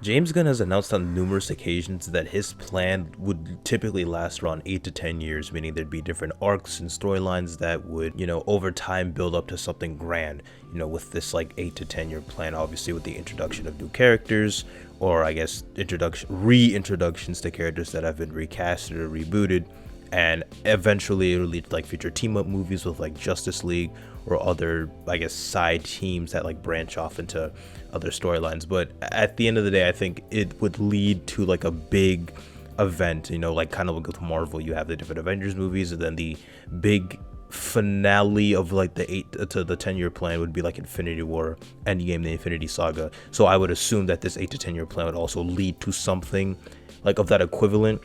James Gunn has announced on numerous occasions that his plan would typically last around 8 to 10 years, meaning there'd be different arcs and storylines that would, over time build up to something grand, with this like 8 to 10 year plan, obviously with the introduction of new characters, or I guess reintroductions to characters that have been recasted or rebooted, and eventually it'll lead to like future team up movies with like Justice League or other, I guess, side teams that like branch off into other storylines. But at the end of the day, I think it would lead to like a big event, like kind of like with Marvel, you have the different Avengers movies, and then the big finale of like the 8 to the 10 year plan would be like Infinity War, Endgame, the Infinity Saga. So I would assume that this 8 to 10 year plan would also lead to something like of that equivalent,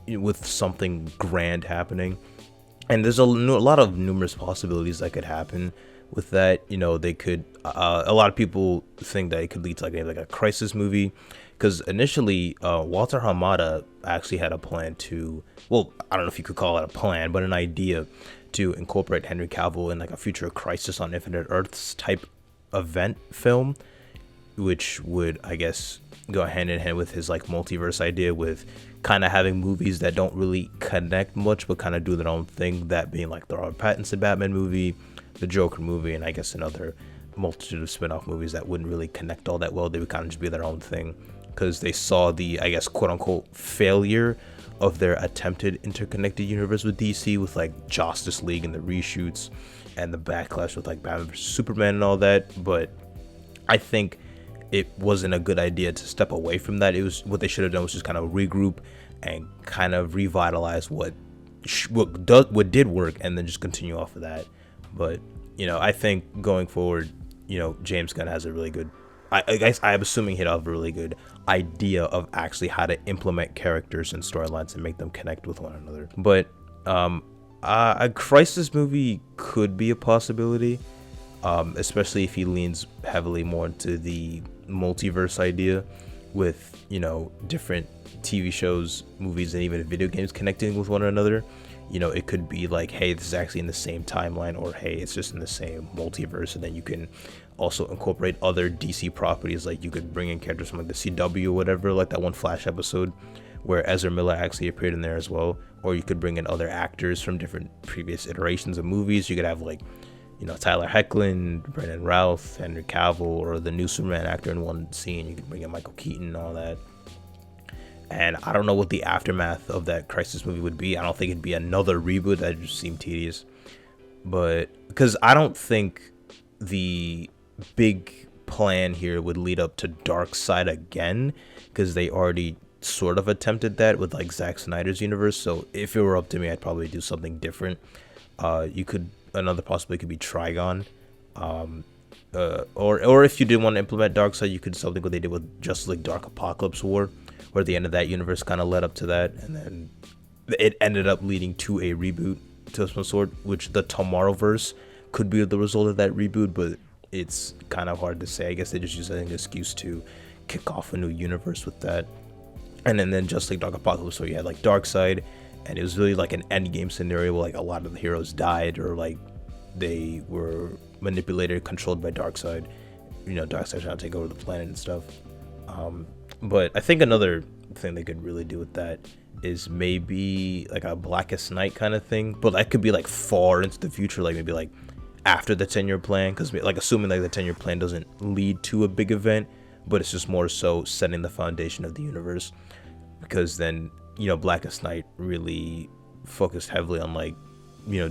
with something grand happening. And there's a lot of numerous possibilities that could happen with that. They could a lot of people think that it could lead to like a crisis movie, because initially Walter Hamada actually had a plan to, well, I don't know if you could call it a plan, but an idea to incorporate Henry Cavill in like a future Crisis on Infinite Earths type event film, which would, I guess, go hand in hand with his like multiverse idea, with kind of having movies that don't really connect much but kind of do their own thing, that being like the Robert Pattinson Batman movie, the Joker movie, and I guess another multitude of spin-off movies that wouldn't really connect all that well. They would kind of just be their own thing, because they saw the, I guess, quote-unquote failure of their attempted interconnected universe with DC, with like Justice League and the reshoots and the backlash with like Batman vs Superman and all that. But I think it wasn't a good idea to step away from that. It was, what they should have done was just kind of regroup and kind of revitalize what did work, and then just continue off of that. But I think going forward, James Gunn has a really good, I guess I'm assuming he'd have a really good idea of actually how to implement characters and storylines and make them connect with one another. But a crisis movie could be a possibility, especially if he leans heavily more into the multiverse idea, with different TV shows, movies, and even video games connecting with one another. It could be like, hey, this is actually in the same timeline, or hey, it's just in the same multiverse. And then you can also incorporate other DC properties, like you could bring in characters from like the CW or whatever, like that one Flash episode where Ezra Miller actually appeared in there as well. Or you could bring in other actors from different previous iterations of movies. You could have like Tyler Hoechlin, Brendan Routh, Henry Cavill, or the new Superman actor in one scene. You could bring in Michael Keaton and all that. And I don't know what the aftermath of that Crisis movie would be. I don't think it'd be another reboot. That just seemed tedious. But because I don't think the big plan here would lead up to Darkseid again, because they already sort of attempted that with like Zack Snyder's universe. So if it were up to me, I'd probably do something different. Another possibility could be Trigon. Or if you did want to implement Darkseid, you could do something what they did with Justice League Dark Apocalypse War, where the end of that universe kind of led up to that, and then it ended up leading to a reboot to some sort, which the Tomorrowverse could be the result of that reboot, but it's kind of hard to say. I guess they just use that as an excuse to kick off a new universe with that. And then just like Dark Apocalypse, so you had like Darkseid, and it was really like an endgame scenario where like a lot of the heroes died, or like they were manipulated, controlled by Darkseid. Darkseid's trying to take over the planet and stuff. But I think another thing they could really do with that is maybe like a Blackest Night kind of thing, but that could be like far into the future, like maybe like after the 10-year plan, because like assuming like the 10-year plan doesn't lead to a big event, but it's just more so setting the foundation of the universe, because then Blackest Night really focused heavily on like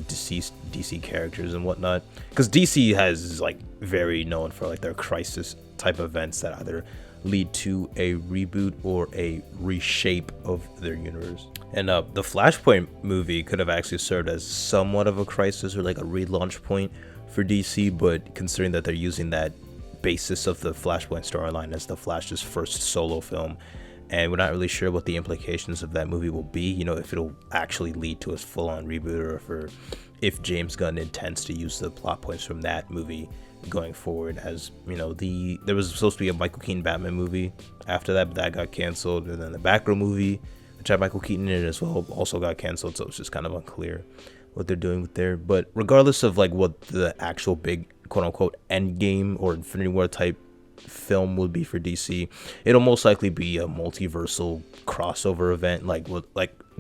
deceased DC characters and whatnot, because DC is like very known for like their crisis type events that either lead to a reboot or a reshape of their universe. And the Flashpoint movie could have actually served as somewhat of a crisis or like a relaunch point for DC, but considering that they're using that basis of the Flashpoint storyline as the Flash's first solo film, and we're not really sure what the implications of that movie will be, if it'll actually lead to a full-on reboot, or if James Gunn intends to use the plot points from that movie going forward. As there was supposed to be a Michael Keaton Batman movie after that, but that got canceled, and then the Batgirl movie, which had Michael Keaton in it as well, also got canceled. So it's just kind of unclear what they're doing with there. But regardless of like what the actual big quote unquote end game or Infinity War type film would be for DC. It'll most likely be a multiversal crossover event, like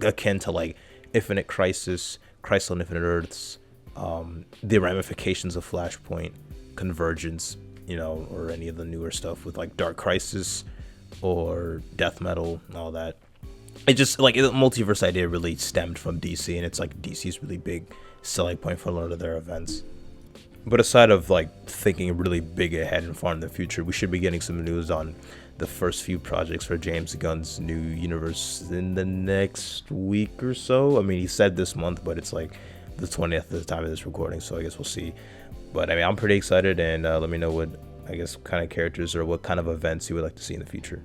akin to like Infinite Crisis, Crisis on Infinite Earths, the ramifications of Flashpoint, Convergence, or any of the newer stuff with like Dark Crisis or Death Metal and all that. It just like the multiverse idea really stemmed from DC, and it's like DC's really big selling point for a lot of their events. But aside of like thinking really big ahead and far in the future, we should be getting some news on the first few projects for James Gunn's new universe in the next week or so. I mean, he said this month, but it's like the 20th at the time of this recording, so I guess we'll see. But I mean, I'm pretty excited, and let me know what kind of characters or what kind of events you would like to see in the future.